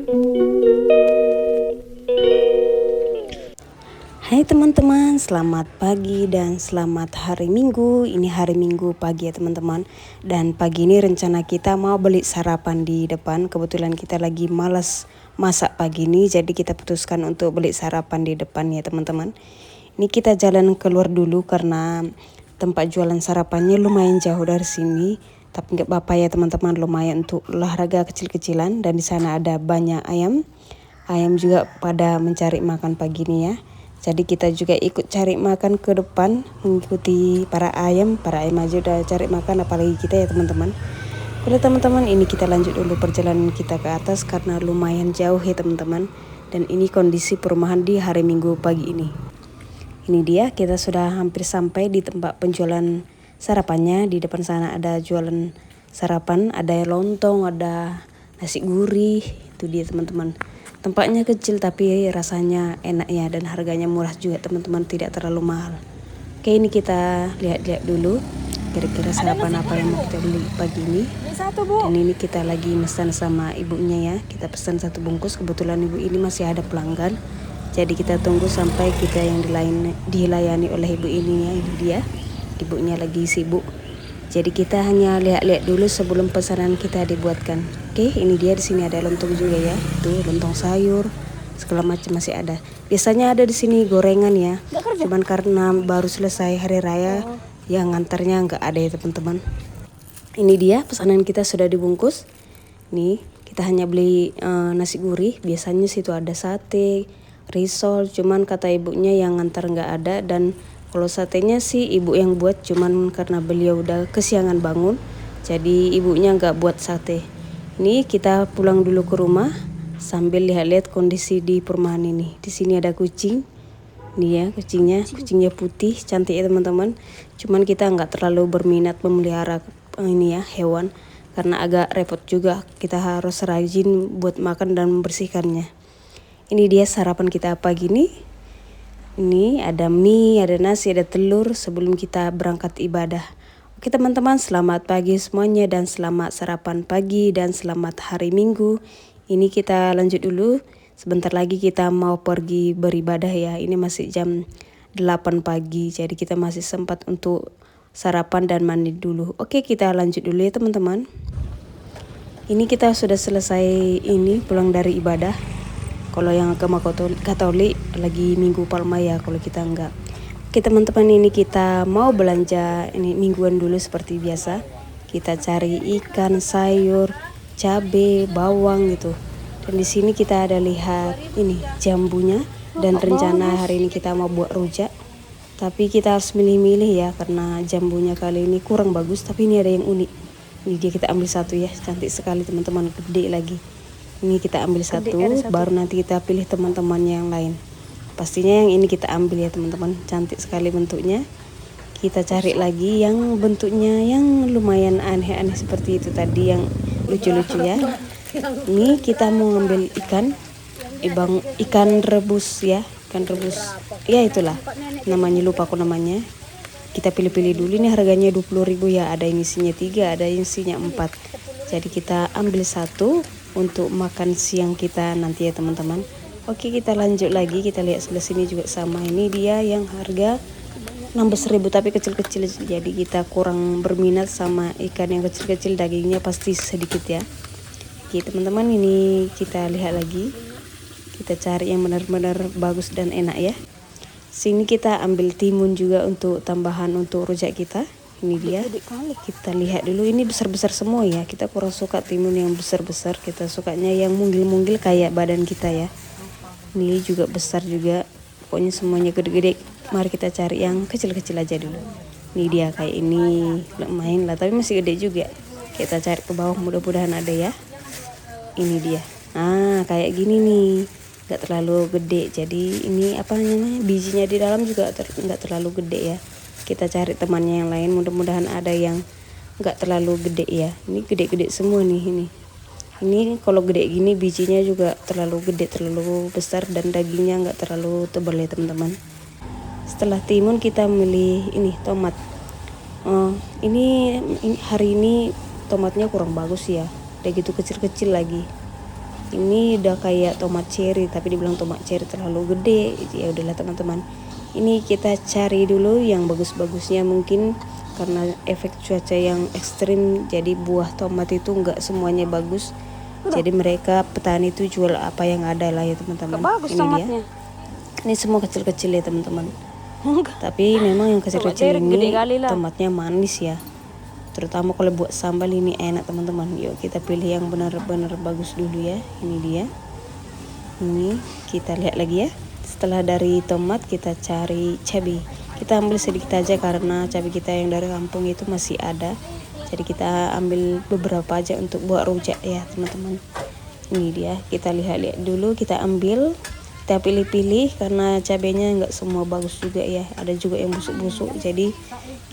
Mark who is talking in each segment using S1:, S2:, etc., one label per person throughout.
S1: Hai teman-teman, selamat pagi dan selamat hari Minggu. Ini hari Minggu pagi ya teman-teman. Dan pagi ini rencana kita mau beli sarapan di depan. Kebetulan kita lagi malas masak pagi ini, jadi kita putuskan untuk beli sarapan di depan ya teman-teman. Ini kita jalan keluar dulu karena tempat jualan sarapannya lumayan jauh dari sini. Tapi nggak apa-apa ya teman-teman, lumayan untuk olahraga kecil-kecilan. Dan di sana ada banyak ayam. Ayam juga pada mencari makan pagi ini ya. Jadi kita juga ikut cari makan ke depan, mengikuti para ayam aja udah cari makan, apalagi kita ya teman-teman. Oke teman-teman, ini kita lanjut dulu perjalanan kita ke atas karena lumayan jauh ya teman-teman. Dan ini kondisi perumahan di hari Minggu pagi ini. Ini dia, kita sudah hampir sampai di tempat penjualan sarapannya. Di depan sana ada jualan sarapan, ada lontong, ada nasi gurih, itu dia teman-teman. Tempatnya kecil tapi rasanya enak ya, dan harganya murah juga teman-teman, tidak terlalu mahal. Oke, ini kita lihat-lihat dulu kira-kira sarapan apa yang mau kita beli pagi ini. Dan ini kita lagi pesan sama ibunya ya, kita pesan 1 bungkus. Kebetulan ibu ini masih ada pelanggan, jadi kita tunggu sampai kita yang dilayani oleh ibu ini ya. Ini dia, ibunya lagi sibuk. Jadi kita hanya lihat-lihat dulu sebelum pesanan kita dibuatkan. Oke, ini dia, di sini ada lontong juga ya. Tuh, lontong sayur, segala macam masih ada. Biasanya ada di sini gorengan ya. Cuman karena baru selesai hari raya, yang ngantarnya nggak ada ya teman-teman. Ini dia, pesanan kita sudah dibungkus. Nih, kita hanya beli nasi gurih. Biasanya situ ada sate, risol. Cuman kata ibunya yang ngantar nggak ada, dan kalau satenya sih ibu yang buat, cuman karena beliau udah kesiangan bangun, jadi ibunya nggak buat sate. Ini kita pulang dulu ke rumah sambil lihat-lihat kondisi di perumahan ini. Di sini ada kucing, nih ya kucingnya putih, cantik ya teman-teman. Cuman kita nggak terlalu berminat memelihara ini ya hewan, karena agak repot juga. Kita harus rajin buat makan dan membersihkannya. Ini dia sarapan kita pagi ini. Ini ada mie, ada nasi, ada telur sebelum kita berangkat ibadah. Oke teman-teman, selamat pagi semuanya dan selamat sarapan pagi dan selamat hari Minggu. Ini kita lanjut dulu. Sebentar lagi kita mau pergi beribadah ya. Ini masih jam 8 pagi, jadi kita masih sempat untuk sarapan dan mandi dulu. Oke, kita lanjut dulu ya teman-teman. Ini kita sudah selesai ini pulang dari ibadah. Kalau yang agama Katolik lagi Minggu Palma ya, kalau kita enggak. Oke teman-teman, ini kita mau belanja ini mingguan dulu seperti biasa. Kita cari ikan, sayur, cabai, bawang gitu. Dan di sini kita ada lihat ini jambunya, dan rencana hari ini kita mau buat rujak. Tapi kita harus milih-milih ya, karena jambunya kali ini kurang bagus, tapi ini ada yang unik. Ini dia, kita ambil satu ya, cantik sekali teman-teman, gede lagi. Ini kita ambil satu, baru nanti kita pilih teman-temannya yang lain. Pastinya yang ini kita ambil ya teman-teman, cantik sekali bentuknya. Kita cari lagi yang bentuknya yang lumayan aneh-aneh seperti itu tadi, yang lucu-lucu ya. Ini kita mau ngambil ikan rebus ya, ikan rebus. Ya itulah namanya, lupa aku namanya. Kita pilih-pilih dulu, ini harganya 20.000 ya, ada yang isinya 3, ada yang isinya 4. Jadi kita ambil satu untuk makan siang kita nanti ya teman-teman. Oke, kita lanjut lagi, kita lihat sebelah sini juga sama. Ini dia yang harga 16.000 tapi kecil-kecil, jadi kita kurang berminat sama ikan yang kecil-kecil, dagingnya pasti sedikit ya. Oke teman-teman, ini kita lihat lagi, kita cari yang benar-benar bagus dan enak ya. Sini kita ambil timun juga untuk tambahan untuk rujak kita. Ini dia, kita lihat dulu, ini besar-besar semua ya. Kita kurang suka timun yang besar-besar, kita sukanya yang mungil-mungil kayak badan kita ya. Ini juga besar juga, pokoknya semuanya gede-gede. Mari kita cari yang kecil-kecil aja dulu. Ini dia, kayak ini lumayan lah, tapi masih gede juga. Kita cari ke bawah, mudah-mudahan ada ya. Ini dia, nah kayak gini nih, gak terlalu gede. Jadi ini apa namanya, bijinya di dalam juga gak terlalu gede ya. Kita cari temannya yang lain, mudah-mudahan ada yang nggak terlalu gede ya. Ini gede-gede semua nih ini kalau gede gini bijinya juga terlalu gede, terlalu besar, dan dagingnya nggak terlalu tebal ya teman-teman. Setelah timun kita milih ini tomat. Ini hari ini tomatnya kurang bagus ya, udah gitu kecil-kecil lagi. Ini udah kayak tomat cherry, tapi dibilang tomat cherry terlalu gede. Ya udahlah teman-teman. Ini kita cari dulu yang bagus-bagusnya, mungkin karena efek cuaca yang ekstrim jadi buah tomat itu nggak semuanya bagus. Jadi mereka petani itu jual apa yang ada lah ya teman-teman.
S2: Bagus
S1: Ini
S2: tomatnya.
S1: Ini semua kecil-kecil ya teman-teman. Tapi memang yang kecil-kecil ini tomatnya manis ya. Terutama kalau buat sambal ini enak teman-teman. Yuk kita pilih yang benar-benar bagus dulu ya. Ini dia. Ini kita lihat lagi ya. Setelah dari tomat kita cari cabai. Kita ambil sedikit aja karena cabai kita yang dari kampung itu masih ada. Jadi kita ambil beberapa aja untuk buat rujak ya teman-teman. Ini dia. Kita lihat-lihat dulu, kita ambil. Kita pilih-pilih karena cabenya nggak semua bagus juga ya, ada juga yang busuk-busuk, jadi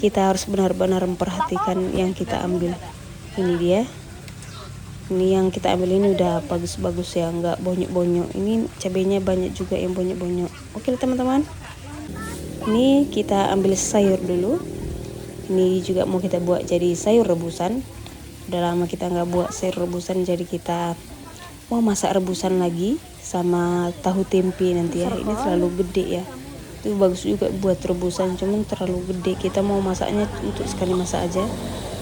S1: kita harus benar-benar memperhatikan yang kita ambil. Ini dia, ini yang kita ambil ini udah bagus-bagus ya, nggak bonyok-bonyok. Ini cabenya banyak juga yang bonyok-bonyok. Oke teman-teman, ini kita ambil sayur dulu. Ini juga mau kita buat jadi sayur rebusan. Udah lama kita nggak buat sayur rebusan, jadi kita mau masak rebusan lagi sama tahu tempe nanti ya. Ini terlalu gede ya, itu bagus juga buat rebusan, cuman terlalu gede. Kita mau masaknya untuk sekali masak aja.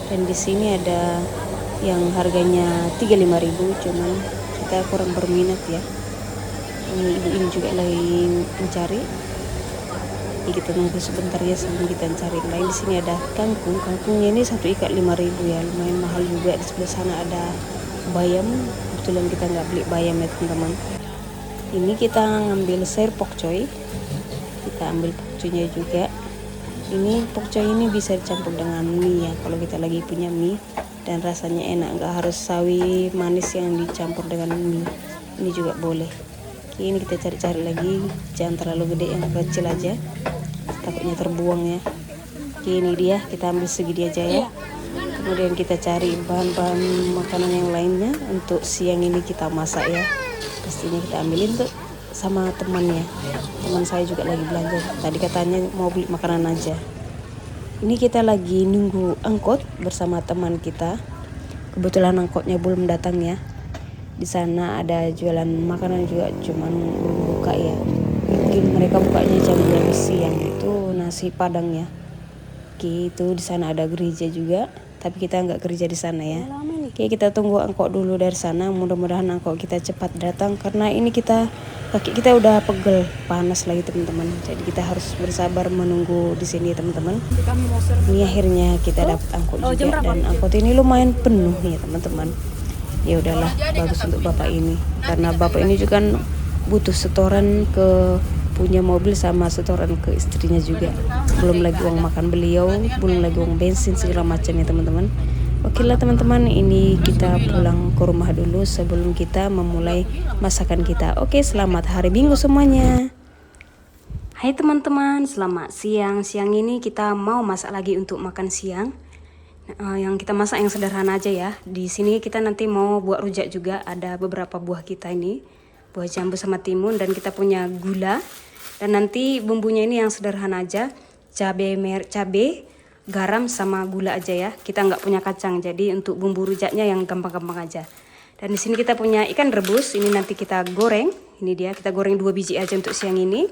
S1: Dan di sini ada yang harganya 35.000, cuman kita kurang berminat ya. Ini ibu ini juga lagi mencari. Jadi kita tunggu sebentar ya sebelum kita cari yang lain. Di sini ada kangkung. Kangkungnya ini satu ikat 5.000 ya, lumayan mahal juga. Di sebelah sana ada bayam. Kebetulan kita nggak beli bayam ya teman-teman. Ini kita ngambil sayur pokcoy. Kita ambil pokcoynya juga. Ini pokcoy ini bisa dicampur dengan mie ya, kalau kita lagi punya mie, dan rasanya enak, nggak harus sawi manis yang dicampur dengan mie. Ini juga boleh. Oke, ini kita cari-cari lagi, jangan terlalu gede, yang kecil aja, takutnya terbuang ya. Oke, ini dia, kita ambil segini aja ya. Kemudian kita cari bahan-bahan makanan yang lainnya. Untuk siang ini kita masak ya, pastinya kita ambilin tuh sama temannya. Teman saya juga lagi belanja, tadi katanya mau beli makanan aja. Ini kita lagi nunggu angkot bersama teman kita. Kebetulan angkotnya belum datang ya. Di sana ada jualan makanan juga, cuman belum buka ya. Mungkin mereka bukanya jam 12 siang. Itu nasi padang ya. Oke, itu di sana ada gereja juga, tapi kita nggak kerja di sana ya. Oke, kita tunggu angkot dulu dari sana. Mudah-mudahan angkot kita cepat datang, karena ini kaki kita udah pegel, panas lagi teman-teman. Jadi kita harus bersabar menunggu di sini teman-teman. Ini akhirnya kita dapat angkot juga, dan angkot ini lumayan penuh ya teman-teman. Ya udahlah, bagus untuk bapak ini, karena bapak ini juga kan butuh setoran ke punya mobil sama setoran ke istrinya juga. Belum lagi uang makan beliau, belum lagi uang bensin segala macam ya teman-teman. Oke lah teman-teman, ini kita pulang ke rumah dulu sebelum kita memulai masakan kita. Oke, selamat hari Minggu semuanya. Hai teman-teman, selamat siang. Siang ini kita mau masak lagi untuk makan siang. Yang kita masak yang sederhana aja ya. Di sini kita nanti mau buat rujak juga. Ada beberapa buah kita ini, buah jambu sama timun, dan kita punya gula. Dan nanti bumbunya ini yang sederhana aja, cabai, garam sama gula aja ya. Kita nggak punya kacang, jadi untuk bumbu rujaknya yang gampang-gampang aja. Dan di sini kita punya ikan rebus, ini nanti kita goreng. Ini dia, kita goreng 2 biji aja untuk siang ini.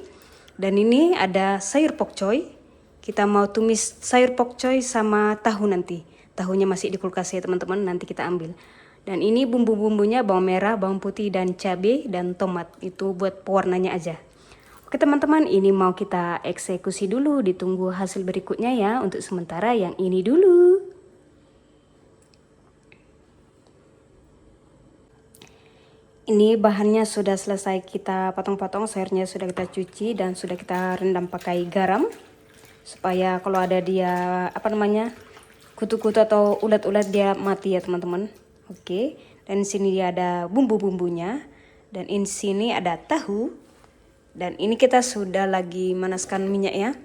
S1: Dan ini ada sayur pokcoy. Kita mau tumis sayur pokcoy sama tahu nanti. Tahunya masih di kulkas ya teman-teman, nanti kita ambil. Dan ini bumbu-bumbunya bawang merah, bawang putih, dan cabai, dan tomat. Itu buat pewarnanya aja. Oke teman-teman, ini mau kita eksekusi dulu, ditunggu hasil berikutnya ya. Untuk sementara yang ini dulu. Ini bahannya sudah selesai kita potong-potong, sayurnya sudah kita cuci dan sudah kita rendam pakai garam. Supaya kalau ada dia kutu-kutu atau ulat-ulat dia mati ya teman-teman. Oke, dan di sini dia ada bumbu-bumbunya. Dan di sini ada tahu. Dan ini kita sudah lagi manaskan minyak ya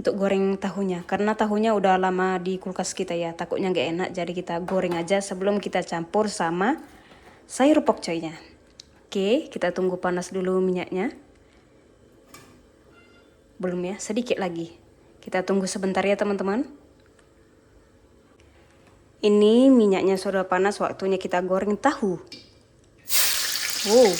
S1: untuk goreng tahunya, karena tahunya udah lama di kulkas kita ya, takutnya nggak enak, jadi kita goreng aja sebelum kita campur sama sayur pokcoynya. Oke, kita tunggu panas dulu minyaknya. Belum ya, sedikit lagi. Kita tunggu sebentar ya teman-teman. Ini minyaknya sudah panas, waktunya kita goreng tahu. Wow.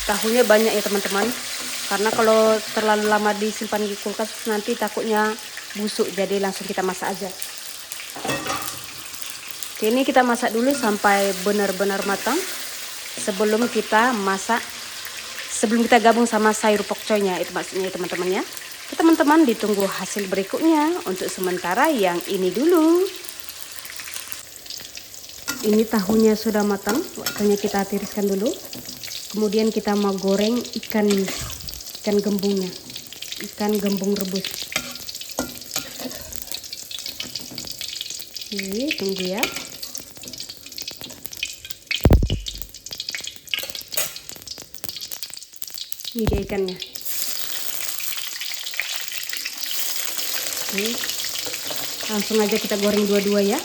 S1: Tahunya banyak ya teman-teman, karena kalau terlalu lama disimpan di kulkas nanti takutnya busuk, jadi langsung kita masak aja. Oke, ini kita masak dulu sampai benar-benar matang sebelum kita gabung sama sayur pokcoynya, itu maksudnya teman-teman ya. Teman-teman ditunggu hasil berikutnya. Untuk sementara yang ini dulu. Ini tahunya sudah matang, waktunya kita tiriskan dulu. Kemudian kita mau goreng ikan gembungnya, ikan gembung rebus. Oke, tunggu ya. Ini dia ikannya. Oke, langsung aja kita goreng dua-dua ya,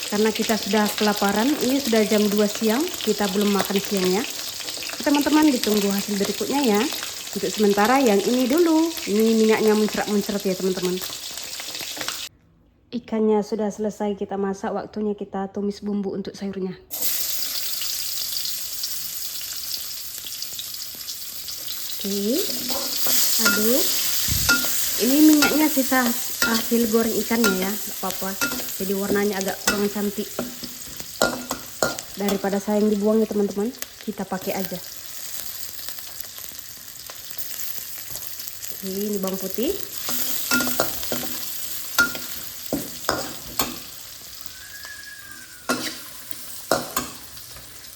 S1: karena kita sudah kelaparan. Ini sudah jam 2 siang, kita belum makan siangnya. Teman-teman ditunggu hasil berikutnya ya. Untuk sementara yang ini dulu, ini minyaknya muncrat-muncrat ya teman-teman. Ikannya sudah selesai kita masak, waktunya kita tumis bumbu untuk sayurnya. Oke, aduk. Ini minyaknya sisa hasil goreng ikannya ya, gak apa-apa. Jadi warnanya agak kurang cantik. Daripada sayang dibuang ya teman-teman, kita pakai aja. Ini bawang putih.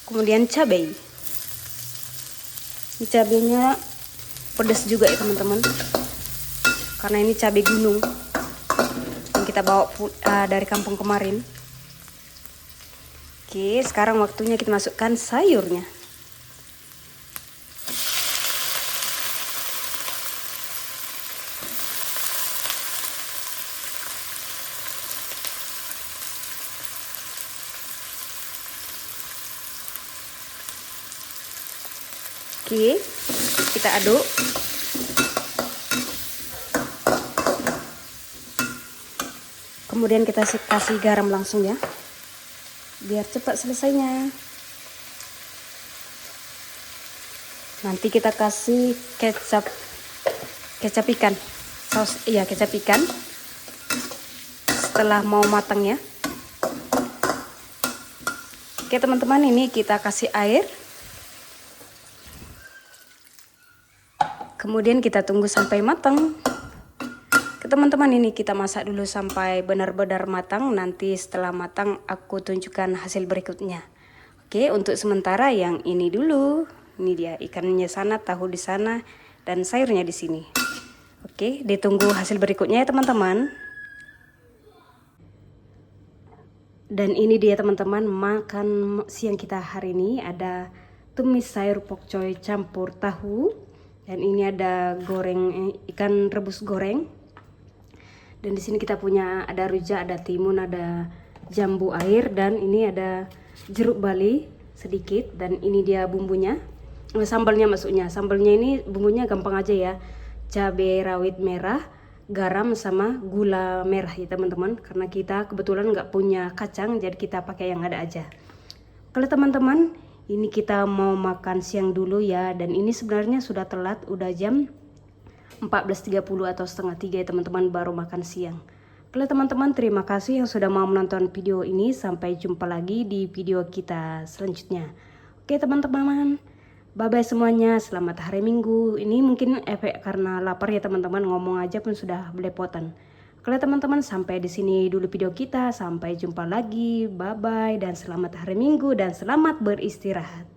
S1: Kemudian cabai. Ini cabainya pedas juga ya teman-teman, karena ini cabai gunung yang kita bawa dari kampung kemarin. Oke, sekarang waktunya kita masukkan sayurnya. Oke, kita aduk. Kemudian kita kasih garam langsung ya, biar cepat selesainya. Nanti kita kasih kecap ikan, kecap ikan setelah mau matang ya. Oke teman-teman, ini kita kasih air. Kemudian kita tunggu sampai matang. Teman-teman, ini kita masak dulu sampai benar-benar matang. Nanti setelah matang aku tunjukkan hasil berikutnya. Oke, untuk sementara yang ini dulu. Ini dia ikannya sana, tahu di sana, dan sayurnya di sini. Oke, ditunggu hasil berikutnya ya teman-teman. Dan ini dia teman-teman, makan siang kita hari ini. Ada tumis sayur pokcoy campur tahu. Dan ini ada goreng ikan rebus goreng. Dan di sini kita punya ada rujak, ada timun, ada jambu air, dan ini ada jeruk bali sedikit. Dan ini dia bumbunya, sambalnya maksudnya. Sambalnya ini bumbunya gampang aja ya, cabai rawit merah, garam sama gula merah ya teman-teman. Karena kita kebetulan nggak punya kacang, jadi kita pakai yang ada aja. Kalau teman-teman, ini kita mau makan siang dulu ya. Dan ini sebenarnya sudah telat, udah jam 14.30 atau setengah 3 ya teman-teman, baru makan siang. Oke teman-teman, terima kasih yang sudah mau menonton video ini. Sampai jumpa lagi di video kita selanjutnya. Oke teman-teman, bye bye semuanya, selamat hari Minggu. Ini mungkin efek karena lapar ya teman-teman, ngomong aja pun sudah belepotan. Oke teman-teman, sampai di sini dulu video kita. Sampai jumpa lagi, bye bye, dan selamat hari Minggu dan selamat beristirahat.